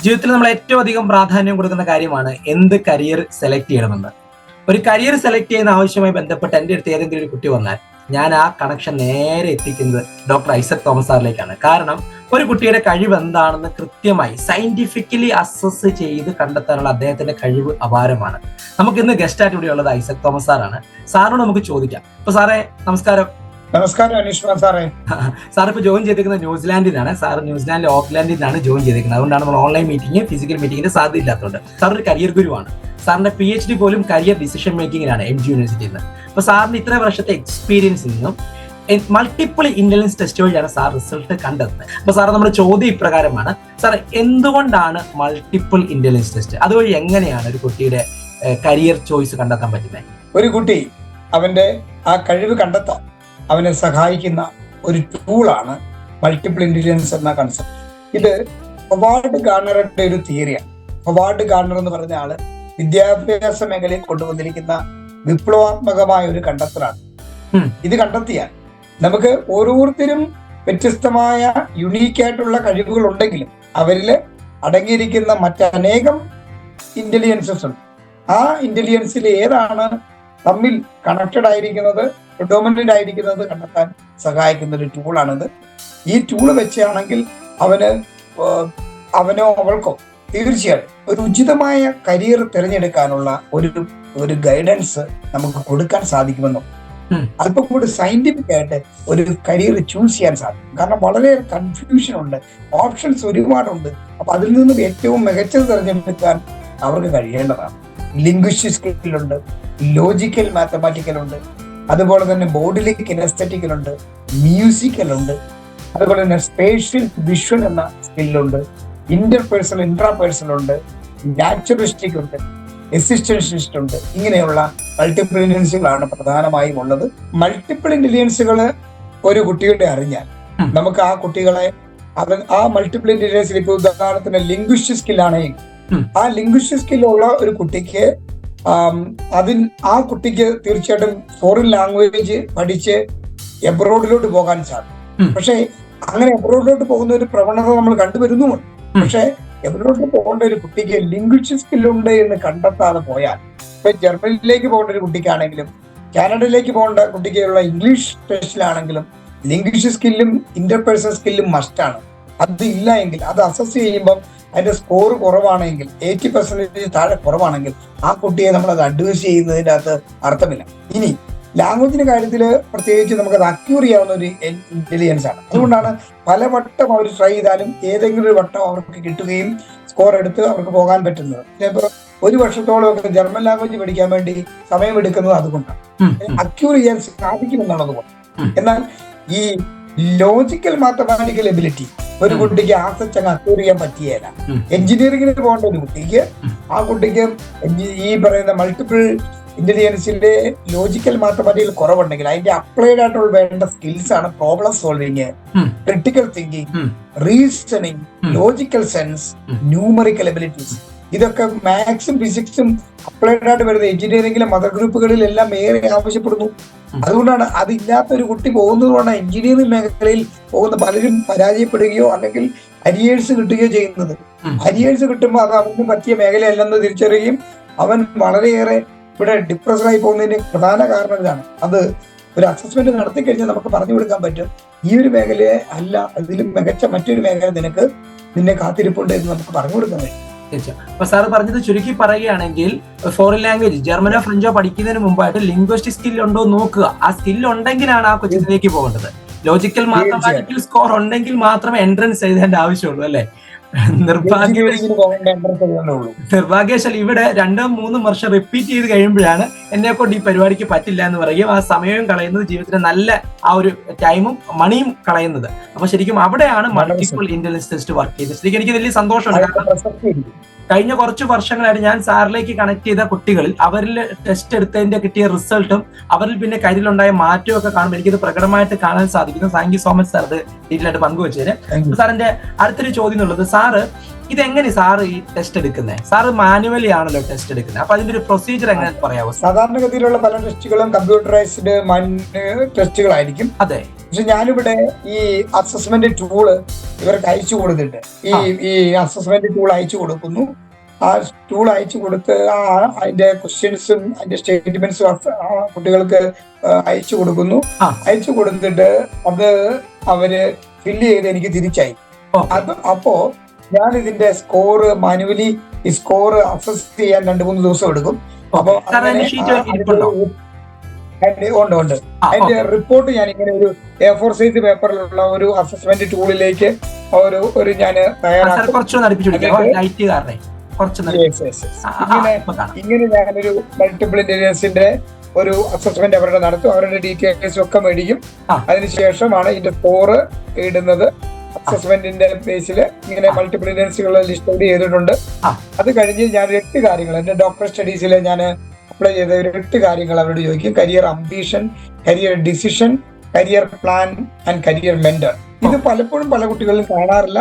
ജീവിതത്തിൽ നമ്മൾ ഏറ്റവും അധികം പ്രാധാന്യം കൊടുക്കുന്ന കാര്യമാണ് എന്ത് കരിയർ സെലക്ട് ചെയ്യണമെന്ന്. ഒരു കരിയർ സെലക്ട് ചെയ്യുന്ന ആവശ്യവുമായി ബന്ധപ്പെട്ട് എൻ്റെ അടുത്ത് ഏതെങ്കിലും ഒരു കുട്ടി വന്നാൽ ഞാൻ ആ കണക്ഷൻ നേരെ എത്തിക്കുന്നത് ഡോക്ടർ ഐസക് തോമസ് സാറിലേക്കാണ്. കാരണം ഒരു കുട്ടിയുടെ കഴിവ് എന്താണെന്ന് കൃത്യമായി സയന്റിഫിക്കലി അസസ് ചെയ്ത് കണ്ടെത്താനുള്ള അദ്ദേഹത്തിന്റെ കഴിവ് അപാരമാണ്. നമുക്ക് ഇന്ന് ഗസ്റ്റായിട്ട് ഇവിടെ ഉള്ളത് ഐസക് തോമസ് സാറാണ്. സാറിനോട് നമുക്ക് ചോദിക്കാം. അപ്പൊ സാറേ നമസ്കാരം. നമസ്കാരം അനീഷ് സാറേ. സാർ ഇപ്പൊ ജോയിൻ ചെയ്തിരിക്കുന്നത് ന്യൂസിലാൻഡിലാണ്. സാർ ന്യൂസിലാൻഡിലെ ഓക്ലാൻഡിൽ നിന്നാണ് ജോയിൻ ചെയ്തിരിക്കുന്നത്. അതുകൊണ്ടാണ് നമ്മൾ ഓൺലൈൻ മീറ്റിംഗ് ഫിസിക്കൽ മീറ്റിംഗിന്റെ സാധ്യത ഇല്ലാത്തതുകൊണ്ട്. സാർ ഒരു കരിയർ ഗുരുവാണ്. സാറിന്റെ PhD പോലും കരിയർ ഡിസിഷൻ മേക്കിങ്ങിലാണ് MG യൂണിവേഴ്സിറ്റിയിൽ നിന്ന്. അപ്പൊ സാറിന് ഇത്ര വർഷത്തെ എക്സ്പീരിയൻസിൽ നിന്നും മൾട്ടിപ്പിൾ ഇന്റലിജൻസ് ടെസ്റ്റ് വഴിയാണ് സാർ റിസൾട്ട് കണ്ടെത്തുന്നത്. അപ്പൊ സാർ നമ്മുടെ ചോദ്യം ഇപ്രകാരമാണ്: സാർ എന്തുകൊണ്ടാണ് മൾട്ടിപ്പിൾ ഇന്റലിജൻസ് ടെസ്റ്റ്? അതുവഴി എങ്ങനെയാണ് ഒരു കുട്ടിയുടെ കരിയർ ചോയ്സ് കണ്ടെത്താൻ പറ്റുന്നത്? ഒരു കുട്ടി അവന്റെ ആ കഴിവ് കണ്ടെത്താൻ അവനെ സഹായിക്കുന്ന ഒരു ടൂളാണ് മൾട്ടിപ്പിൾ ഇന്റലിജൻസ് എന്ന കൺസെപ്റ്റ്. ഇത് ഹൊവാർഡ് ഗാർണറുടെ ഒരു തിയറിയാണ്. ഹൊവാർഡ് ഗാർണർ എന്ന് പറഞ്ഞ ആള് വിദ്യാഭ്യാസ മേഖലയിൽ കൊണ്ടുവന്നിരിക്കുന്ന വിപ്ലവാത്മകമായ ഒരു കണ്ടെത്തലാണ്. ഇത് കണ്ടെത്തിയാൽ നമുക്ക് ഓരോരുത്തരും വ്യത്യസ്തമായ യുണീക്കായിട്ടുള്ള കഴിവുകൾ ഉണ്ടെങ്കിലും അവരിൽ അടങ്ങിയിരിക്കുന്ന മറ്റനേകം ഇന്റലിജൻസസ് ഉണ്ട്. ആ ഇന്റലിജൻസിൽ ഏതാണ് തമ്മിൽ കണക്റ്റഡ് ആയിരിക്കുന്നത്, പ്രിഡോമിനന്റ് ആയിരിക്കുന്നത് കണ്ടെത്താൻ സഹായിക്കുന്ന ഒരു ടൂളാണിത്. ഈ ടൂള് വെച്ചാണെങ്കിൽ അവനോ അവൾക്കോ തീർച്ചയായും ഒരു ഉചിതമായ കരിയർ തിരഞ്ഞെടുക്കാനുള്ള ഒരു ഗൈഡൻസ് നമുക്ക് കൊടുക്കാൻ സാധിക്കുമെന്നും അല്പം കൂടി സയന്റിഫിക് ആയിട്ട് ഒരു കരിയർ ചൂസ് ചെയ്യാൻ സാധിക്കും. കാരണം വളരെ കൺഫ്യൂഷൻ ഉണ്ട്, ഓപ്ഷൻസ് ഒരുപാടുണ്ട്. അപ്പൊ അതിൽ നിന്നും ഏറ്റവും മികച്ചത് തിരഞ്ഞെടുക്കാൻ അവർക്ക് കഴിയേണ്ടതാണ്. ലിംഗ്വിസ്റ്റിക് സ്കില്ലുണ്ട്, ലോജിക്കൽ മാത്തമാറ്റിക്കൽ ഉണ്ട്, അതുപോലെ തന്നെ ബോഡിലി കിനസ്തെറ്റിക്കൽ ഉണ്ട്, മ്യൂസിക്കൽ ഉണ്ട്, അതുപോലെ തന്നെ സ്പേഷ്യൽ വിഷ്വൽ എന്ന സ്കില്ലുണ്ട്, ഇന്റർപേഴ്സണൽ ഇൻട്രാപേഴ്സണൽ ഉണ്ട്, നാച്ചുറലിസ്റ്റിക് ഉണ്ട്, എസിസ്റ്റൻഷ്യലിസ്റ്റ് ഉണ്ട്. ഇങ്ങനെയുള്ള മൾട്ടിപ്പിൾ ഇന്റലിജൻസുകളാണ് പ്രധാനമായും ഉള്ളത്. മൾട്ടിപ്പിൾ ഇന്റലിജൻസുകൾ ഒരു കുട്ടിയുടെ അറിഞ്ഞാൽ നമുക്ക് ആ കുട്ടികളെ ആ മൾട്ടിപ്പിൾ ഇന്റലിജൻസിൽ ഇപ്പൊ ഉദാഹരണത്തിന് ലിംഗ്വിസ്റ്റിക് സ്കില്ലാണെങ്കിൽ ആ ലിംഗ്വിസ്റ്റിക് സ്കില്ലുള്ള ഒരു കുട്ടിക്ക് ആ കുട്ടിക്ക് തീർച്ചയായിട്ടും ഫോറിൻ ലാംഗ്വേജ് പഠിച്ച് എബ്രോഡിലോട്ട് പോകാൻ സാധിക്കും. പക്ഷെ അങ്ങനെ എബ്രോഡിലോട്ട് പോകുന്ന ഒരു പ്രവണത നമ്മൾ കണ്ടുവരുന്നുമുണ്ട്. പക്ഷെ എബ്രോഡിലോട്ട് പോകേണ്ട ഒരു കുട്ടിക്ക് ലിംഗ്വിസ്റ്റിക് സ്കില്ലുണ്ട് എന്ന് കണ്ടെത്താതെ പോയാൽ, ഇപ്പൊ ജർമ്മനിയിലേക്ക് പോകേണ്ട ഒരു കുട്ടിക്കാണെങ്കിലും കാനഡയിലേക്ക് പോകേണ്ട കുട്ടിക്കുള്ള ഇംഗ്ലീഷ് ടെസ്റ്റിലാണെങ്കിലും ലിംഗ്വിസ്റ്റിക് സ്കില്ലും ഇന്റർപേഴ്സണൽ സ്കില്ലും മസ്റ്റാണ്. അത് ഇല്ല എങ്കിൽ, അത് അസസ് ചെയ്യുമ്പോൾ അതിന്റെ സ്കോർ കുറവാണെങ്കിൽ, 80% താഴെ കുറവാണെങ്കിൽ ആ കുട്ടിയെ നമ്മൾ അത് അഡ്വൈസ് ചെയ്യുന്നതിൻ്റെ അകത്ത് അർത്ഥമില്ല. ഇനി ലാംഗ്വേജിന്റെ കാര്യത്തിൽ പ്രത്യേകിച്ച് നമുക്കത് അക്യൂർ ചെയ്യാവുന്ന ഒരു ഇന്റലിജൻസ് ആണ്. അതുകൊണ്ടാണ് പലവട്ടം അവർ ട്രൈ ചെയ്താലും ഏതെങ്കിലും ഒരു വട്ടം അവർക്ക് കിട്ടുകയും സ്കോർ എടുത്ത് അവർക്ക് പോകാൻ പറ്റുന്നത്. ചിലപ്പോൾ ഒരു വർഷത്തോളം ഒക്കെ ജർമ്മൻ ലാംഗ്വേജ് പഠിക്കാൻ വേണ്ടി സമയമെടുക്കുന്നത് അതുകൊണ്ടാണ്, അക്യൂർ ചെയ്യാൻ സാധിക്കുമെന്നുള്ളത് കൊണ്ട്. എന്നാൽ ഈ ലോജിക്കൽ മാത്തമാറ്റിക്കൽ എബിലിറ്റി ഒരു കുട്ടിക്ക് ആസച്ചങ്ങ് അക്യൂർ ചെയ്യാൻ പറ്റിയല്ല. എഞ്ചിനീയറിംഗിന് പോകേണ്ട ഒരു കുട്ടിക്ക് ആ കുട്ടിക്ക് ഈ പറയുന്ന മൾട്ടിപ്പിൾ ഇന്റലിജൻസിന്റെ ലോജിക്കൽ മാത്തമാറ്റിക്കൽ കുറവുണ്ടെങ്കിൽ അതിന്റെ അപ്ലൈഡ് ആയിട്ടുള്ള വേണ്ട സ്കിൽസ് ആണ് problem solving, critical thinking, reasoning, logical sense, numerical abilities. ഇതൊക്കെ മാത്സും ഫിസിക്സും അപ്ലൈഡ് ആയിട്ട് വരുന്ന എഞ്ചിനീയറിംഗിലെ മദർ ഗ്രൂപ്പുകളിലെല്ലാം ഏറെ ആവശ്യപ്പെടുന്നു. അതുകൊണ്ടാണ് അതില്ലാത്ത ഒരു കുട്ടി പോകുന്നതുകൊണ്ടാണ് എഞ്ചിനീയറിംഗ് മേഖലയിൽ പോകുന്ന പലരും പരാജയപ്പെടുകയോ അല്ലെങ്കിൽ അരിയേഴ്സ് കിട്ടുകയോ ചെയ്യുന്നത്. അരിയേഴ്സ് കിട്ടുമ്പോൾ അത് അവന് പറ്റിയ മേഖലയല്ലെന്ന് തിരിച്ചറിയുകയും അവൻ വളരെയേറെ ഇവിടെ ഡിപ്രസ്ഡായി പോകുന്നതിന് പ്രധാന കാരണം ഇതാണ്. അത് ഒരു അസസ്മെന്റ് നടത്തി കഴിഞ്ഞാൽ നമുക്ക് പറഞ്ഞു കൊടുക്കാൻ പറ്റും, ഈ ഒരു മേഖലയെ അല്ല, അതിലും മികച്ച മറ്റൊരു മേഖല നിന്നെ കാത്തിരിപ്പുണ്ട് എന്ന് നമുക്ക് പറഞ്ഞു കൊടുക്കാൻ കഴിയും. അപ്പൊ സാർ പറഞ്ഞത് ചുരുക്കി പറയുകയാണെങ്കിൽ, ഫോറിൻ ലാംഗ്വേജ് ജർമ്മനോ ഫ്രഞ്ചോ പഠിക്കുന്നതിന് മുമ്പായിട്ട് ലിംഗ്വിസ്റ്റിക് സ്കിൽ ഉണ്ടോ നോക്കുക. ആ സ്കിൽ ഉണ്ടെങ്കിലാണ് ആ കൊച്ചിലേക്ക് പോകേണ്ടത്. ലോജിക്കൽ മാത്തമാറ്റിക്കൽ സ്കോർ ഉണ്ടെങ്കിൽ മാത്രമേ എൻട്രൻസ് എഴുതേണ്ട ആവശ്യമുള്ളൂ, അല്ലേ? നിർഭാഗ്യവശാൽ ഇവിടെ 2-3 വർഷം റിപ്പീറ്റ് ചെയ്ത് കഴിയുമ്പോഴാണ് എന്നെ കൊണ്ട് ഈ പരിപാടിക്ക് പറ്റില്ല എന്ന് പറയും. ആ സമയവും കളയുന്നത്, ജീവിതത്തിന് നല്ല ആ ഒരു ടൈമും മണിയും കളയുന്നത്. അപ്പൊ ശരിക്കും അവിടെയാണ് മൾട്ടിപ്പിൾ ഇന്റലിജൻസ് ടെസ്റ്റ് വർക്ക് ചെയ്തത്. ശരിക്കും എനിക്ക് വലിയ സന്തോഷമുണ്ട്. കാരണം കഴിഞ്ഞ കുറച്ച് വർഷങ്ങളായിട്ട് ഞാൻ സാറിലേക്ക് കണക്ട് ചെയ്ത കുട്ടികളിൽ അവരിൽ ടെസ്റ്റ് എടുത്തതിന്റെ കിട്ടിയ റിസൾട്ടും അവരിൽ പിന്നെ കരിയിലുണ്ടായ മാറ്റവും ഒക്കെ കാണുമ്പോൾ എനിക്കിത് പ്രകടമായിട്ട് കാണാൻ സാധിക്കുന്നു. Thank you so much sir ഇത് ഡീറ്റെയിൽ ആയിട്ട് പങ്കുവെച്ചതിന്. സാറിന്റെ അടുത്തൊരു ചോദ്യം എന്നുള്ളത്, സാറ് ഇതെങ്ങനെ സാറ് ഈ ടെസ്റ്റ് എടുക്കുന്നത്? സാറ് മാനുവലി ആണല്ലോ ടെസ്റ്റ് എടുക്കുന്നത്, അപ്പൊ അതിന്റെ ഒരു പ്രൊസീജിയർ എങ്ങനെ പറയാമോ? സാധാരണഗതിയിലുള്ള പല ടെസ്റ്റുകളും കമ്പ്യൂട്ടറൈസ്ഡ് ടെസ്റ്റുകളായിരിക്കും. അതെ. പക്ഷെ ഞാനിവിടെ ഈ അസസ്മെന്റ് ടൂള് ഇവർക്ക് അയച്ചു കൊടുത്തിട്ട് ഈ അസസ്മെന്റ് ടൂൾ അയച്ചു കൊടുക്കുന്നു. ആ ടൂൾ അയച്ചു കൊടുത്ത് അതിന്റെ ക്വസ്റ്റ്യൻസും അതിന്റെ സ്റ്റേറ്റ്മെന്റ്സും കുട്ടികൾക്ക് അയച്ചു കൊടുക്കുന്നു. അയച്ചു കൊടുത്തിട്ട് അത് അവര് ഫില്ല് ചെയ്ത് എനിക്ക് തിരിച്ചായി. അപ്പോ ഞാൻ ഇതിന്റെ സ്കോർ മാനുവലി ഈ സ്കോർ അസസ് ചെയ്യാൻ 2-3 ദിവസം എടുക്കും. അപ്പൊ ഉണ്ട് അതിന്റെ റിപ്പോർട്ട് ഞാൻ ഇങ്ങനെ ഒരു A4 സൈസ് പേപ്പറിലുള്ള ഒരു അസസ്മെന്റ് ടൂളിലേക്ക് ഞാൻ ഇങ്ങനെ ഞാനൊരു മൾട്ടിപ്പിൾ ഇന്റലിജൻസിന്റെ ഒരു അസസ്മെന്റ് അവരുടെ നടത്തും. അവരുടെ ഡീറ്റെയിൽസ് ഒക്കെ മേടിക്കും. അതിനുശേഷമാണ് ഇതിന്റെ സ്കോർ ഇടുന്നത്. അസസ്മെന്റിന്റെ ബേസിൽ ഇങ്ങനെ മൾട്ടിപ്പിൾ ഇന്റലിജൻസുകളെ ലിസ്റ്റ് ഔട്ട് ചെയ്തിട്ടുണ്ട്. അത് കഴിഞ്ഞ് ഞാൻ 8 കാര്യങ്ങൾ എന്റെ ഡോക്ടർ സ്റ്റഡീസിൽ ഞാൻ അപ്ലൈ ചെയ്ത 8 കാര്യങ്ങൾ അവരോട് ചോദിക്കും. Career ambition, career decision, career plan and career mentor. ഇത് പലപ്പോഴും പല കുട്ടികളിലും കാണാറില്ല.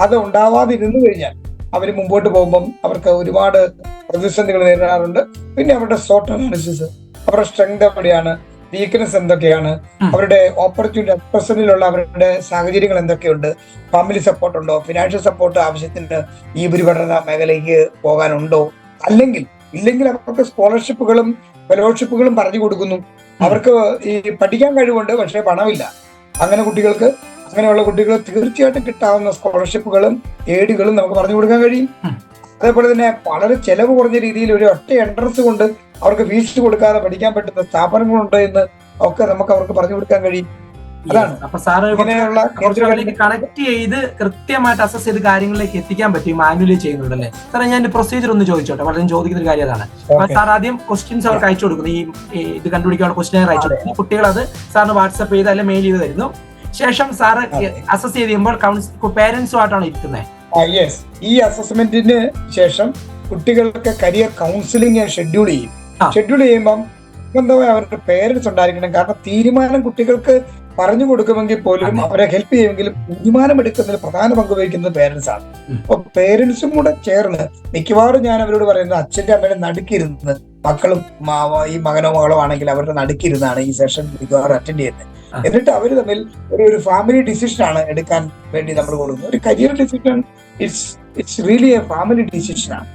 അത് ഉണ്ടാവാതിരുന്നു കഴിഞ്ഞാൽ അവർ മുമ്പോട്ട് പോകുമ്പം അവർക്ക് ഒരുപാട് പ്രതിസന്ധികൾ നേരിടാറുണ്ട്. പിന്നെ അവരുടെ സോട്ട് അനാലിസിസ്, അവരുടെ സ്ട്രെങ്ത് എവിടെയാണ്, വീക്ക്നെസ് എന്തൊക്കെയാണ്, അവരുടെ ഓപ്പർച്യൂണിറ്റി പ്രസന്റിലുള്ള അവരുടെ സാഹചര്യങ്ങൾ എന്തൊക്കെയുണ്ട്, ഫാമിലി സപ്പോർട്ട് ഉണ്ടോ, ഫിനാൻഷ്യൽ സപ്പോർട്ട് ആവശ്യത്തിന് ഈ ഉപരിപഠന മേഖലയ്ക്ക് പോകാനുണ്ടോ, ഇല്ലെങ്കിൽ അവർക്ക് സ്കോളർഷിപ്പുകളും ഫെലോഷിപ്പുകളും പറഞ്ഞു കൊടുക്കുന്നു. അവർക്ക് ഈ പഠിക്കാൻ കഴിവുണ്ട് പക്ഷെ പണമില്ല. അങ്ങനെയുള്ള കുട്ടികൾ തീർച്ചയായിട്ടും കിട്ടാവുന്ന സ്കോളർഷിപ്പുകളും എയ്ഡുകളും നമുക്ക് പറഞ്ഞു കൊടുക്കാൻ കഴിയും. അതേപോലെ തന്നെ വളരെ ചെലവ് കുറഞ്ഞ രീതിയിൽ ഒരു ഒറ്റ എൻട്രൻസ് കൊണ്ട് അവർക്ക് ഫീസ് കൊടുക്കാതെ പഠിക്കാൻ പറ്റുന്ന സ്ഥാപനങ്ങളുണ്ട് എന്ന് ഒക്കെ നമുക്ക് അവർക്ക് പറഞ്ഞു കൊടുക്കാൻ കഴിയും. അതാണ് കണക്ട് ചെയ്ത് കൃത്യമായിട്ട് അസസ് ചെയ്ത് കാര്യങ്ങളിലേക്ക് എത്തിക്കാൻ പറ്റും മാനുവലി ചെയ്യുന്നുണ്ടല്ലേ സാറേ? ഞാൻ പ്രൊസീജിയർ ഒന്ന് ചോദിച്ചോട്ടെ, വളരെ ചോദിക്കുന്ന ഒരു കാര്യം അതാണ്. സാർ ആദ്യം ക്വസ്റ്റ്യൻസ് അവർക്ക് അയച്ചു കൊടുക്കുന്നു, ഈ ഇത് കണ്ടുപിടിക്കാനുള്ള ക്വസ്റ്റ്യൻ അയച്ചു കൊടുക്കുന്നു. കുട്ടികൾ അത് സാറിന് വാട്സ്ആപ്പ് ചെയ്ത് അല്ലെങ്കിൽ മെയിൽ ചെയ്ത് തരുന്നു. ശേഷം സാറ് അസസ് ചെയ്ത് കഴിയുമ്പോൾ പേരൻസുമായിട്ടാണ് ഇരിക്കുന്നത്. ഈ അസസ്മെന്റിന് ശേഷം കുട്ടികൾക്ക് കരിയർ കൗൺസിലിംഗ് ഷെഡ്യൂൾ ചെയ്യുമ്പം ബന്ധമായി അവരുടെ പേരൻസ് ഉണ്ടായിരിക്കണം. കാരണം തീരുമാനം കുട്ടികൾക്ക് പറഞ്ഞു കൊടുക്കുമെങ്കിൽ പോലും അവരെ ഹെൽപ്പ് ചെയ്യുമെങ്കിലും തീരുമാനമെടുക്കുന്നതിൽ പ്രധാന പങ്ക് വഹിക്കുന്നത് പേരൻസ് ആണ്. അപ്പൊ പേരൻസും കൂടെ ചേർന്ന് മിക്കവാറും ഞാൻ അവരോട് പറയുന്നത് അച്ഛന്റെ അമ്മയുടെ നടുക്കിരുന്ന്, മക്കളും ഈ മകനോ മകളോ ആണെങ്കിൽ അവരുടെ നടുക്കിരുന്നാണ് ഈ സെഷൻ മിക്കവാറും അറ്റൻഡ് ചെയ്യുന്നത്. എന്നിട്ട് അവർ തമ്മിൽ ഒരു ഫാമിലി ഡിസിഷൻ ആണ് എടുക്കാൻ വേണ്ടി നമ്മൾ കൊടുക്കുന്നത്. ഒരു career decision it's really a family ഡിസിഷനാണ്.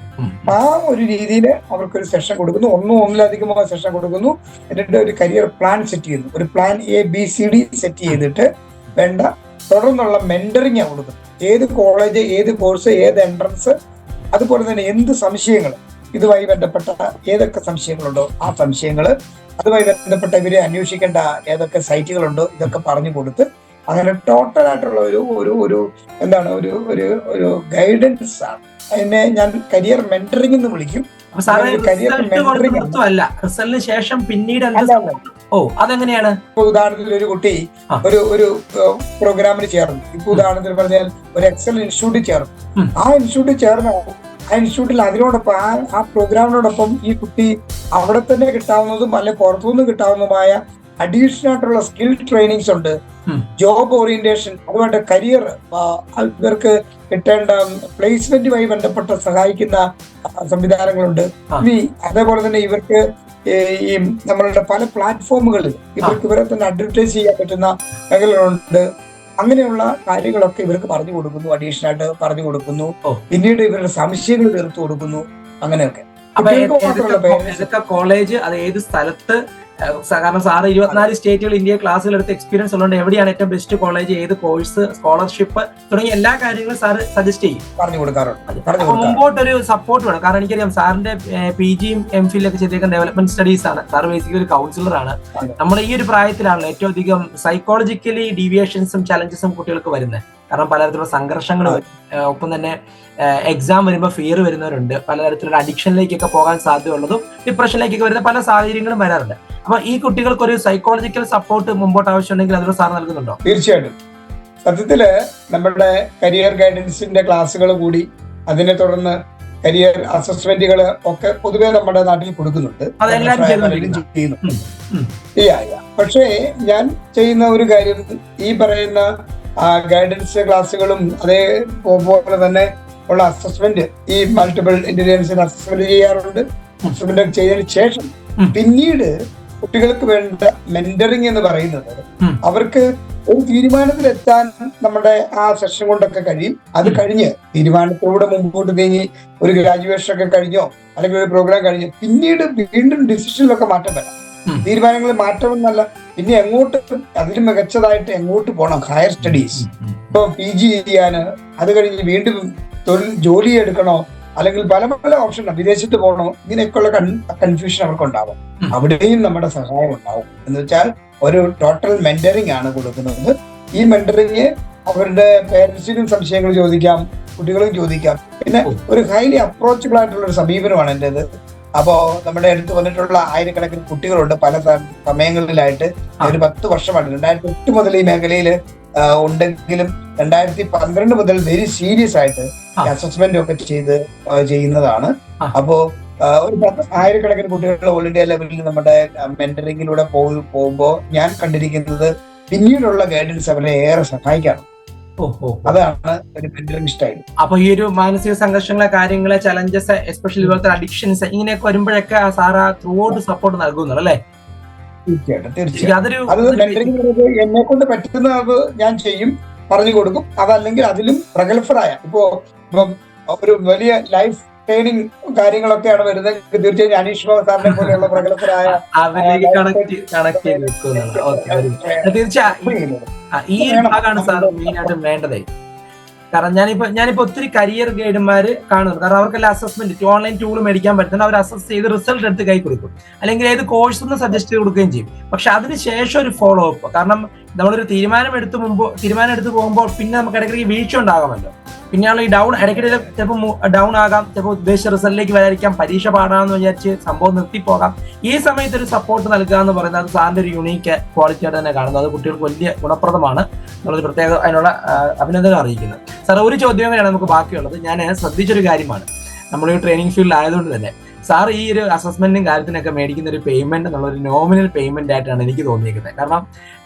ആ ഒരു രീതിയിൽ അവർക്കൊരു സെഷൻ കൊടുക്കുന്നു, ഒന്നിലധികമോ സെഷൻ കൊടുക്കുന്നു. എന്നിട്ട് ഒരു കരിയർ പ്ലാൻ സെറ്റ് ചെയ്യുന്നു. ഒരു പ്ലാൻ ABCD സെറ്റ് ചെയ്തിട്ട് വേണ്ട തുടർന്നുള്ള മെന്ററിങ് കൊടുക്കുന്നു. ഏത് കോളേജ്, ഏത് കോഴ്സ്, ഏത് എൻട്രൻസ്, അതുപോലെ തന്നെ എന്ത് സംശയങ്ങൾ, ഇതുമായി ബന്ധപ്പെട്ട ഏതൊക്കെ സംശയങ്ങളുണ്ടോ ആ സംശയങ്ങൾ, അതുമായി ബന്ധപ്പെട്ട ഇവരെ അന്വേഷിക്കേണ്ട ഏതൊക്കെ സൈറ്റുകളുണ്ടോ ഇതൊക്കെ പറഞ്ഞു കൊടുത്ത് അങ്ങനെ ടോട്ടൽ ആയിട്ടുള്ള ഒരു ഗൈഡൻസ് ആണ്. അതിനെ ഞാൻ കരിയർ മെന്ററിംഗ് എന്ന് വിളിക്കും. റിസൾട്ടിന് ശേഷം പിന്നീട് അതെങ്ങനെയാണ്? ഉദാഹരണത്തിന് ഒരു കുട്ടി ഒരു പ്രോഗ്രാമിന് ചേർന്നു. ഇപ്പൊ ഉദാഹരണത്തിന് പറഞ്ഞാൽ ഒരു എക്സൽ ഇൻസ്റ്റിറ്റ്യൂട്ടിൽ ചേർന്നു. ആ ഇൻസ്റ്റിറ്റ്യൂട്ടിൽ അതിനോടൊപ്പം ആ പ്രോഗ്രാമിനോടൊപ്പം ഈ കുട്ടി അവിടെ തന്നെ കിട്ടാവുന്നതും അല്ലെ പുറത്തുനിന്ന് കിട്ടാവുന്നതുമായ അഡീഷണൽ ആയിട്ടുള്ള സ്കിൽ ട്രെയിനിങ്സ് ഉണ്ട്, ജോബ് ഓറിയന്റേഷൻ, അതുപോലെ കരിയർ ഇവർക്ക് കിട്ടേണ്ട പ്ലേസ്മെന്റുമായി ബന്ധപ്പെട്ട സഹായിക്കുന്ന സംവിധാനങ്ങളുണ്ട്. ഇനി അതേപോലെ തന്നെ ഇവർക്ക് ഈ നമ്മളുടെ പല പ്ലാറ്റ്ഫോമുകളിൽ ഇവരെ തന്നെ അഡ്വർടൈസ് ചെയ്യാൻ പറ്റുന്ന മേഖലകളുണ്ട്. അങ്ങനെയുള്ള കാര്യങ്ങളൊക്കെ ഇവർക്ക് പറഞ്ഞു കൊടുക്കുന്നു, അഡീഷണൽ ആയിട്ട് പറഞ്ഞു കൊടുക്കുന്നു. പിന്നീട് ഇവരുടെ സംശയങ്ങൾ തീർത്തു കൊടുക്കുന്നു. അങ്ങനെയൊക്കെ കോളേജ്, അത് ഏത് സ്ഥലത്ത്, കാരണം സാറ് 24 സ്റ്റേറ്റുകൾ ഇന്ത്യ ക്ലാസ്സുകൾ എടുത്ത് എക്സ്പീരിയൻസ് ഉള്ളതുകൊണ്ട് എവിടെയാണ് ഏറ്റവും ബെസ്റ്റ് കോളേജ്, ഏത് കോഴ്സ്, സ്കോളർഷിപ്പ് തുടങ്ങിയ എല്ലാ കാര്യങ്ങളും സാറ് സജസ്റ്റ് ചെയ്യും, പറഞ്ഞു കൊടുക്കാറുണ്ട്. അപ്പൊ മുമ്പോട്ടൊരു സപ്പോർട്ട് വേണം. കാരണം എനിക്കറിയാം സാറിന്റെ PGയും MPhil ഒക്കെ ചെയ്തേക്കുന്ന ഡെവലപ്മെന്റ് സ്റ്റഡീസ് ആണ്. സാർ ബേസിക്കലി ഒരു കൗൺസിലർ ആണ്. നമ്മുടെ ഈ ഒരു പ്രായത്തിലാണല്ലോ ഏറ്റവും അധികം സൈക്കോളജിക്കലി ഡീവിയേഷൻസും ചലഞ്ചസും കുട്ടികൾക്ക് വരുന്നത്. കാരണം പലതരത്തിലുള്ള സംഘർഷങ്ങളും ഒപ്പം തന്നെ എക്സാം വരുമ്പോൾ ഫിയർ വരുന്നവരുണ്ട്. പലതരത്തിലുള്ള അഡിക്ഷനിലേക്കൊക്കെ പോകാൻ സാധ്യതയുള്ളതും ഡിപ്രഷനിലേക്കൊക്കെ വരുന്ന പല സാഹചര്യങ്ങളും വരാറുണ്ട്. അപ്പൊ ഈ കുട്ടികൾക്ക് ഒരു സൈക്കോളജിക്കൽ സപ്പോർട്ട് മുമ്പോട്ട് ആവശ്യമുണ്ടെങ്കിൽ അതിന് സാർ നൽകുന്നുണ്ടോ? തീർച്ചയായിട്ടും. സത്യത്തില് നമ്മുടെ കരിയർ ഗൈഡൻസിന്റെ ക്ലാസ്സുകൾ കൂടി അതിനെ തുടർന്ന് കരിയർ അസസ്മെന്റുകൾ ഒക്കെ പൊതുവെ നമ്മുടെ നാട്ടിൽ കൊടുക്കുന്നുണ്ട്, ചെയ്യുന്നു. പക്ഷേ ഞാൻ ചെയ്യുന്ന ഒരു കാര്യം, ഈ പറയുന്ന ഗൈഡൻസ് ക്ലാസ്സുകളും അതേപോലെ തന്നെ ഉള്ള അസസ്മെന്റ്, ഈ മൾട്ടിപ്പിൾ ഇന്റലിജൻസിന് അസസ്മെന്റ് ചെയ്യാറുണ്ട്. അസസ്മെന്റ് ഒക്കെ ചെയ്തതിനു ശേഷം പിന്നീട് കുട്ടികൾക്ക് വേണ്ട മെന്ററിങ് എന്ന് പറയുന്നത് അവർക്ക് ഒരു തീരുമാനത്തിലെത്താൻ നമ്മുടെ ആ സെഷൻ കൊണ്ടൊക്കെ കഴിയും. അത് കഴിഞ്ഞ് തീരുമാനത്തോടെ മുമ്പോട്ട് നീങ്ങി ഒരു ഗ്രാജുവേഷൻ ഒക്കെ കഴിഞ്ഞോ അല്ലെങ്കിൽ ഒരു പ്രോഗ്രാം കഴിഞ്ഞ് പിന്നീട് വീണ്ടും ഡിസിഷനിലൊക്കെ മാറ്റം വരാം. തീരുമാനങ്ങളിൽ മാറ്റമെന്നല്ല, പിന്നെ എങ്ങോട്ട് അതിലും മികച്ചതായിട്ട് എങ്ങോട്ട് പോകണം, ഹയർ സ്റ്റഡീസ്, ഇപ്പൊ PG ചെയ്യാന്, അത് കഴിഞ്ഞ് വീണ്ടും ജോലി എടുക്കണോ, അല്ലെങ്കിൽ പല പല ഓപ്ഷൻ, വിദേശത്ത് പോകണോ, ഇങ്ങനെയൊക്കെയുള്ള കൺഫ്യൂഷൻ അവർക്ക് ഉണ്ടാവും. അവിടെയും നമ്മുടെ സഹായം ഉണ്ടാവും. എന്ന് വെച്ചാൽ ഒരു ടോട്ടൽ മെന്ററിംഗ് ആണ് കൊടുക്കുന്നത്. ഈ മെന്ററിങ് അവരുടെ പേരൻസിനും സംശയങ്ങൾ ചോദിക്കാം, കുട്ടികളും ചോദിക്കാം. പിന്നെ ഒരു ഹൈലി അപ്രോച്ചബിൾ ആയിട്ടുള്ള ഒരു സമീപനമാണ് എൻ്റെത്. അപ്പോ നമ്മുടെ അടുത്ത് വന്നിട്ടുള്ള ആയിരക്കണക്കിന് കുട്ടികളുണ്ട് പല സമയങ്ങളിലായിട്ട്. ഒരു 10 വർഷമാണ്, 2008 മുതൽ ഈ മേഖലയിൽ ഉണ്ടെങ്കിലും 2012 മുതൽ വെരി സീരിയസ് ആയിട്ട് അസസ്മെന്റ് ഒക്കെ ചെയ്യുന്നതാണ്. അപ്പോ ഒരു 10,000 കുട്ടികൾ ഓൾ ഇന്ത്യ ലെവലിൽ നമ്മുടെ മെന്ററിംഗിലൂടെ പോകുമ്പോൾ ഞാൻ കണ്ടിരിക്കുന്നത് പിന്നീടുള്ള ഗൈഡൻസ് അവരെ ഏറെ സഹായിക്കാണ്. അതാണ് ഒരു മെന്ററിംഗ് സ്റ്റൈൽ. അപ്പൊ ഈ ഒരു മാനസിക സംഘർഷങ്ങളെ, കാര്യങ്ങളെ, ചലഞ്ചസ്, എസ്പെഷ്യലി ഇതുപോലത്തെ അഡിക്ഷൻസ് ഇങ്ങനെയൊക്കെ വരുമ്പോഴൊക്കെ സാർ ത്രൂ ഔട്ട് സപ്പോർട്ട് നൽകുന്നു അല്ലേ? തീർച്ചയായിട്ടും. അത് മെന്ററിംഗ് എന്നെ കൊണ്ട് പറ്റുന്നത് ഞാൻ ചെയ്യും, പറഞ്ഞു കൊടുക്കും. അതല്ലെങ്കിൽ അതിലും പ്രഗത്ഭരായ ഇപ്പം ഒരു വലിയ ലൈഫ് ട്രെയിനിങ് കാര്യങ്ങളൊക്കെയാണ് വരുന്നത്, തീർച്ചയായും അനീഷ് ബാബു സാറിനെ പോലെയുള്ള പ്രഗത്ഭരായ തീർച്ചയായും ഈ ഒരു ഭാഗമാണ് സാർ മെയിൻ ആയിട്ടും വേണ്ടത്. കാരണം ഞാനിപ്പോ ഒത്തിരി കരിയർ ഗൈഡുമാര് കാണുന്നുണ്ട്. കാരണം അവർക്കെല്ലാം അസസ്മെന്റ് ഓൺലൈൻ ടൂൾ മേടിക്കാൻ പറ്റുന്നത് അവർ അസസ് ചെയ്ത് റിസൾട്ട് എടുത്ത് കൈ കൊടുക്കും, അല്ലെങ്കിൽ ഏത് കോഴ്സ് ഒന്ന് സജസ്റ്റ് ചെയ്ത് കൊടുക്കുകയും ചെയ്യും. പക്ഷെ അതിനുശേഷം ഒരു ഫോളോ അപ്പ്, കാരണം നമ്മളൊരു തീരുമാനം എടുത്ത് പോകുമ്പോൾ പിന്നെ നമുക്ക് ഇടയ്ക്കിടയ്ക്ക് വീഴ്ച ഉണ്ടാകാമല്ലോ. പിന്നെയുള്ള ഈ ഡൗൺ ഇടയ്ക്കിടയിൽ ചിലപ്പോൾ ഡൗൺ ആകാം, ചിലപ്പോൾ ഉദ്ദേശിച്ച റിസൾട്ടിലേക്ക് വരാതിരിക്കാം, പരീക്ഷ പാടാമെന്ന് വിചാരിച്ച് സംഭവം നിർത്തിപ്പോകാം. ഈ സമയത്ത് ഒരു സപ്പോർട്ട് നൽകുക എന്ന് പറയുന്നത് അത് സാറിന്റെ ഒരു യൂണീക്ക് ക്വാളിറ്റി ആയിട്ട് തന്നെ കാണുന്നത്. അത് കുട്ടികൾക്ക് വലിയ ഗുണപ്രദമാണ് എന്നുള്ളത് പ്രത്യേകം അതിനുള്ള അഭിനന്ദനം അറിയിക്കുന്നത്. സാർ, ഒരു ചോദ്യം കൂടെയാണ് നമുക്ക് ബാക്കിയുള്ളത്. ഞാൻ ശ്രദ്ധിച്ചൊരു കാര്യമാണ്, നമ്മളൊരു ട്രെയിനിങ് ഫീൽഡ് ആയതുകൊണ്ട് തന്നെ സാർ ഈ ഒരു അസസ്മെന്റും കാര്യത്തിനൊക്കെ മേടിക്കുന്ന ഒരു പേയ്മെന്റ് എന്നുള്ളൊരു നോമിനൽ പേയ്മെന്റ് ആയിട്ടാണ് എനിക്ക് തോന്നിയിരിക്കുന്നത്. കാരണം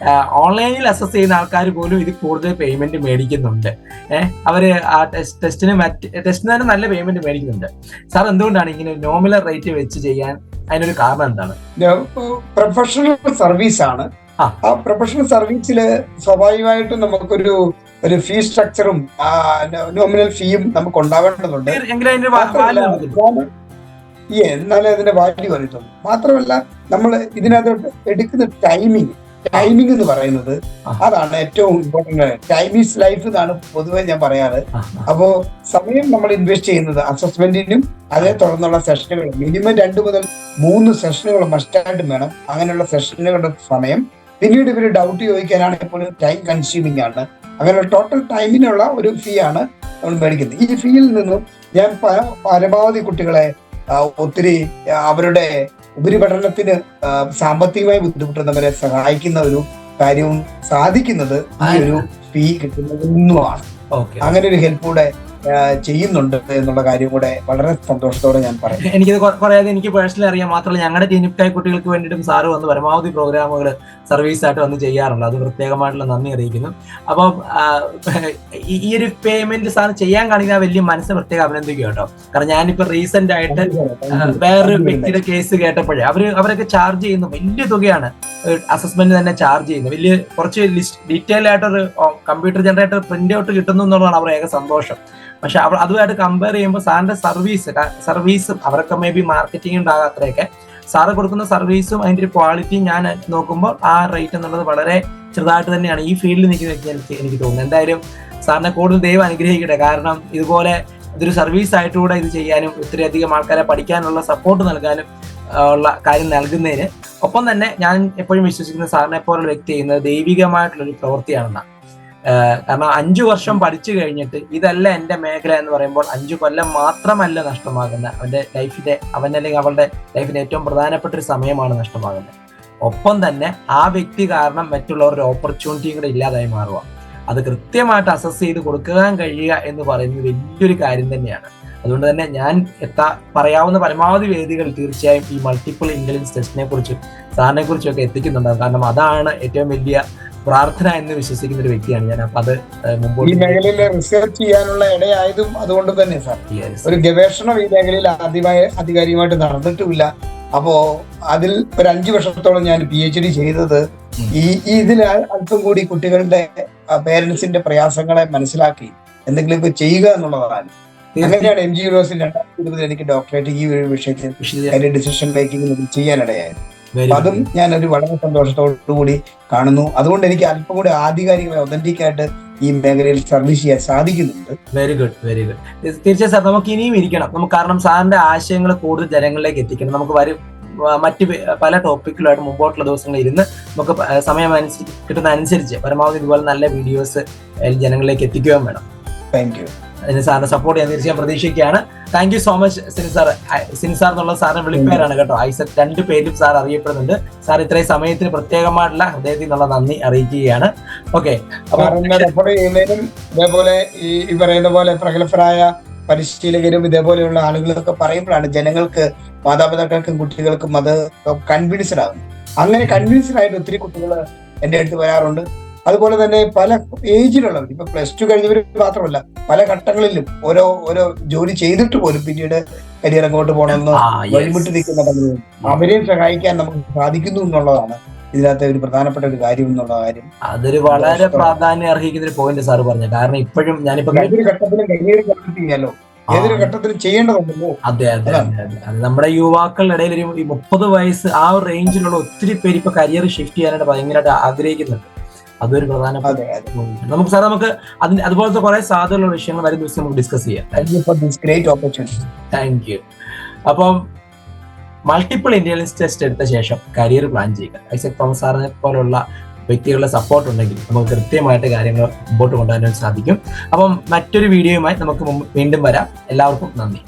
ഓൺലൈനിൽ അസസ് ചെയ്യുന്ന ആൾക്കാർ പോലും ഇത് കൂടുതൽ പേയ്മെന്റ് മേടിക്കുന്നുണ്ട്. അവര് ആ ടെസ്റ്റിന് തന്നെ നല്ല പേയ്മെന്റ് മേടിക്കുന്നുണ്ട്. സാർ, എന്തുകൊണ്ടാണ് ഇങ്ങനെ നോമിനൽ റേറ്റ് വെച്ച് ചെയ്യാൻ? അതിനൊരു കാരണം എന്താണ്? പ്രൊഫഷണൽ സർവീസ് ആണ്. ആ പ്രൊഫഷണൽ സർവീസിൽ സ്വാഭാവികമായിട്ടും നമുക്കൊരു ഫീ സ്ട്രക്ചറും നോമിനൽ ഫീയും നമുക്ക് ഉണ്ടാവേണ്ടതുണ്ട്. എന്നാലേ അതിന്റെ വാല്യൂ വന്നിട്ടുള്ളൂ. മാത്രമല്ല നമ്മൾ ഇതിനകത്തോട്ട് എടുക്കുന്ന ടൈമിങ് എന്ന് പറയുന്നത് അതാണ് ഏറ്റവും ഇമ്പോർട്ടന്റ്. ടൈം ഈസ് ലൈഫ് എന്നാണ് പൊതുവെ ഞാൻ പറയാറ്. അപ്പോ സമയം നമ്മൾ ഇൻവെസ്റ്റ് ചെയ്യുന്നത് അസസ്മെന്റിനും അതേ തുടർന്നുള്ള സെഷനുകളും മിനിമം 2 മുതൽ 3 സെഷനുകൾ മസ്റ്റായിട്ടും വേണം. അങ്ങനെയുള്ള സെഷനുകളുടെ സമയം, പിന്നീട് ഇവര് ഡൗട്ട് ചോദിക്കാനാണ് എപ്പോഴും ടൈം കൺസ്യൂമിംഗ് ആണ്. അങ്ങനെ ടോട്ടൽ ടൈമിനുള്ള ഒരു ഫീ ആണ് നമ്മൾ മേടിക്കുന്നത്. ഈ ഫീയിൽ നിന്നും ഞാൻ പരമാവധി കുട്ടികളെ ഒത്തിരി അവരുടെ ഉപരിപഠനത്തിന് സാമ്പത്തികമായി ബുദ്ധിമുട്ടുന്നവരെ സഹായിക്കുന്ന ഒരു കാര്യവും സാധിക്കുന്നത് ഈ ഒരു ഫീ കിട്ടുന്നതെന്നുമാണ്. അങ്ങനെ ഒരു ഹെൽപ്പ് കൂടെ ചെയ്യുന്നുണ്ട് എന്നുള്ള കാര്യം കൂടെ വളരെ സന്തോഷത്തോടെ ഞാൻ പറയും. എനിക്ക് പേഴ്സണലി അറിയാം. മാത്രമല്ല ഞങ്ങളുടെ ടീനിക്കായ കുട്ടികൾക്ക് വേണ്ടിയിട്ടും സാറ് വന്ന് പരമാവധി പ്രോഗ്രാമുകൾ സർവീസ് ആയിട്ട് വന്ന് ചെയ്യാറുണ്ട്. അത് പ്രത്യേകമായിട്ടുള്ള നന്ദി അറിയിക്കുന്നു. അപ്പം ഈ ഒരു പേയ്മെന്റ് സാർ ചെയ്യാൻ കാണിക്കുന്ന വലിയ മനസ്സ് പ്രത്യേകം അഭിനന്ദിക്കുക കേട്ടോ. കാരണം ഞാനിപ്പോ റീസെന്റ് ആയിട്ട് വേറൊരു വ്യക്തിയുടെ കേസ് കേട്ടപ്പോഴേ അവരൊക്കെ ചാർജ് ചെയ്യുന്ന വലിയ തുകയാണ്. അസസ്മെന്റ് തന്നെ ചാർജ് ചെയ്യുന്നത് വലിയ കുറച്ച് ഡീറ്റെയിൽ ആയിട്ടൊരു കമ്പ്യൂട്ടർ ജനറേറ്റർ പ്രിന്റ് ഔട്ട് കിട്ടുന്നു എന്നുള്ളതാണ് അവരുടെ ഏക സന്തോഷം. പക്ഷെ അതുമായിട്ട് കമ്പയർ ചെയ്യുമ്പോൾ സാറിന്റെ സർവീസും അവരൊക്കെ മേ ബി മാർക്കറ്റിംഗ് ഉണ്ടാകാത്രയൊക്കെ സാറ് കൊടുക്കുന്ന സർവീസും അതിന്റെ ഒരു ക്വാളിറ്റിയും ഞാൻ നോക്കുമ്പോൾ ആ റേറ്റ് എന്നുള്ളത് വളരെ ചെറുതായിട്ട് തന്നെയാണ് ഈ ഫീൽഡിൽ നിൽക്കുന്ന എനിക്ക് തോന്നുന്നത്. എന്തായാലും സാറിനെ കൂടുതൽ ദൈവം അനുഗ്രഹിക്കട്ടെ. കാരണം ഇതുപോലെ ഇതൊരു സർവീസ് ആയിട്ടുകൂടെ ഇത് ചെയ്യാനും ഒത്തിരിയധികം ആൾക്കാരെ പഠിക്കാനുള്ള സപ്പോർട്ട് നൽകാനും ഉള്ള കാര്യം നൽകുന്നതിന് ഒപ്പം തന്നെ ഞാൻ എപ്പോഴും വിശ്വസിക്കുന്ന സാറിനെ പോലുള്ള വ്യക്തി ചെയ്യുന്നത് ദൈവികമായിട്ടുള്ളൊരു പ്രവൃത്തിയാണെന്നാണ്. കാരണം 5 വർഷം പഠിച്ചു കഴിഞ്ഞിട്ട് ഇതല്ല എന്റെ മേഖല എന്ന് പറയുമ്പോൾ 5 കൊല്ലം മാത്രമല്ല നഷ്ടമാകുന്ന അല്ലെങ്കിൽ അവളുടെ ലൈഫിന്റെ ഏറ്റവും പ്രധാനപ്പെട്ട ഒരു സമയമാണ് നഷ്ടമാകുന്നത്. ഒപ്പം തന്നെ ആ വ്യക്തി കാരണം മറ്റുള്ളവരുടെ ഓപ്പർച്യൂണിറ്റിയും കൂടെ ഇല്ലാതായി മാറുക. അത് കൃത്യമായിട്ട് അസസ് ചെയ്ത് കൊടുക്കാൻ കഴിയുക എന്ന് പറയുന്നത് വലിയൊരു കാര്യം തന്നെയാണ്. അതുകൊണ്ട് തന്നെ ഞാൻ പറയാവുന്ന പരമാവധി വേദികൾ തീർച്ചയായും ഈ മൾട്ടിപ്പിൾ ഇന്റലിജൻസ് ടെസ്റ്റിനെ കുറിച്ചും സാറിനെ കുറിച്ചും ഒക്കെ എത്തിക്കുന്നുണ്ടാകും. കാരണം അതാണ് ഏറ്റവും വലിയ പ്രാർത്ഥന എന്ന് വിശ്വസിക്കുന്ന ഒരു വ്യക്തിയാണ് ഞാൻ. അപ്പൊ അത് ഈ മുമ്പോട്ട് മേഖലയിൽ റിസർച്ച് ചെയ്യാനുള്ള ഇടയായതും അതുകൊണ്ട് തന്നെ സാർ. Yes. ഒരു ഗവേഷണം ഈ മേഖലയിൽ ആധികാരികമായിട്ട് നടന്നിട്ടുമില്ല. അപ്പോ അതിൽ ഒരു 5 വർഷത്തോളം ഞാൻ PhD ചെയ്തത് ഇതിൽ അല്പം കൂടി കുട്ടികളുടെ പേരൻസിന്റെ പ്രയാസങ്ങളെ മനസ്സിലാക്കി എന്തെങ്കിലുമൊക്കെ ചെയ്യുക എന്നുള്ളതാണ്. അങ്ങനെയാണ് MG യൂണിവേഴ്സിറ്റി 2020 എനിക്ക് ഡോക്ടറേറ്റ് ഈ ഒരു വിഷയത്തിൽ ഡിസിഷൻ മേക്കിംഗ് ചെയ്യാനിടയായത്. അപ്പൊ അതും ഞാനൊരു വളരെ സന്തോഷത്തോടു കൂടി കാണുന്നു. അതുകൊണ്ട് എനിക്ക് അല്പം കൂടി ആധികാരികമായി ഒതന്റിക് ആയിട്ട് ഈ മേഖലയിൽ സർവീസ് ചെയ്യാൻ സാധിക്കുന്നുണ്ട്. Very good, very good. തീർച്ചയായും സാർ, നമുക്ക് ഇനിയും ഇരിക്കണം. നമുക്ക് കാരണം സാറിന്റെ ആശയങ്ങൾ കൂടുതൽ ജനങ്ങളിലേക്ക് എത്തിക്കണം. നമുക്ക് മറ്റ് പല ടോപ്പിക്കുകളായിട്ട് മുമ്പോട്ടുള്ള ദിവസങ്ങളിൽ ഇരുന്ന് നമുക്ക് സമയം കിട്ടുന്ന അനുസരിച്ച് പരമാവധി ഇതുപോലെ നല്ല വീഡിയോസ് ജനങ്ങളിലേക്ക് എത്തിക്കുകയും വേണം. Thank you. അതിന് സാറിനെ സപ്പോർട്ട് ചെയ്യാൻ തീർച്ചയായും പ്രതീക്ഷിക്കുകയാണ്. Thank you so much Sini sir. Sini sir എന്നുള്ള സാറിന്റെ വിളിപ്പേരാണ് കേട്ടോ. ഐസക് 2 പേരും സാർ അറിയപ്പെടുന്നുണ്ട്. സാർ ഇത്രയും സമയത്തിന് പ്രത്യേകമായിട്ടുള്ള ഹൃദയത്തിൽ നിന്നുള്ള നന്ദി അറിയിക്കുകയാണ്. ഓക്കെ, ഇതേപോലെ ഈ പറയുന്ന പോലെ പ്രഗത്ഭരായ പരിശീലകരും ഇതേപോലെയുള്ള ആളുകളൊക്കെ പറയുമ്പോഴാണ് ജനങ്ങൾക്ക്, മാതാപിതാക്കൾക്കും കുട്ടികൾക്കും അത് കൺവിൻസ്ഡ് ആകും. അങ്ങനെ കൺവിൻസ്ഡ് ആയിട്ട് ഒത്തിരി കുട്ടികൾ എന്റെ അടുത്ത് വരാറുണ്ട്. അതുപോലെ തന്നെ പല ഏജിലുള്ളവർ, ഇപ്പൊ +2 കഴിഞ്ഞവർ മാത്രമല്ല, പല ഘട്ടങ്ങളിലും ഓരോ ജോലി ചെയ്തിട്ട് പോലും പിന്നീട് കരിയർ അങ്ങോട്ട് പോകണമെന്ന് വഴിമുട്ടി നിൽക്കുന്നുണ്ടെങ്കിൽ അവരെയും സഹായിക്കാൻ നമുക്ക് സാധിക്കുന്നു എന്നുള്ളതാണ് ഇതിനകത്ത് ഒരു പ്രധാനപ്പെട്ട ഒരു കാര്യം എന്നുള്ള കാര്യം. അതൊരു വളരെ പ്രാധാന്യം അർഹിക്കുന്ന ഒരു പോയിന്റ് സാർ പറഞ്ഞു. കാരണം ഇപ്പോഴും ഞാനിപ്പോ ഏതൊരു ഘട്ടത്തിലും കരിയർ ചെയ്യാലോ, ഏതൊരു ഘട്ടത്തിലും ചെയ്യേണ്ടതുണ്ടല്ലോ. അതെ. നമ്മുടെ യുവാക്കളുടെ ഇടയിൽ ഒരു 30 വയസ്സ് ആ ഒരു റേഞ്ചിലുള്ള ഒത്തിരി പേര് ഇപ്പൊ കരിയർ ഷിഫ്റ്റ് ചെയ്യാനായിട്ട് ഭയങ്കരമായിട്ട് ആഗ്രഹിക്കുന്നുണ്ട്. അതൊരു പ്രധാനപ്പെട്ട നമുക്ക് സാർ നമുക്ക് അതുപോലത്തെ കുറെ സാധ്യതയുള്ള വിഷയങ്ങൾ വരും ദിവസം നമുക്ക് ഡിസ്കസ് ചെയ്യാം. Thank you. അപ്പം മൾട്ടിപ്പിൾ ഇന്റലിജൻസ് ടെസ്റ്റ് എടുത്ത ശേഷം കരിയർ പ്ലാൻ ചെയ്യുക. ഐസക് തോമസ് സാറിനെ പോലുള്ള വ്യക്തികളുടെ സപ്പോർട്ട് ഉണ്ടെങ്കിൽ നമുക്ക് കൃത്യമായിട്ട് കാര്യങ്ങൾ മുമ്പോട്ട് കൊണ്ടുപോകാൻ സാധിക്കും. അപ്പം മറ്റൊരു വീഡിയോയുമായി നമുക്ക് വീണ്ടും വരാം. എല്ലാവർക്കും നന്ദി.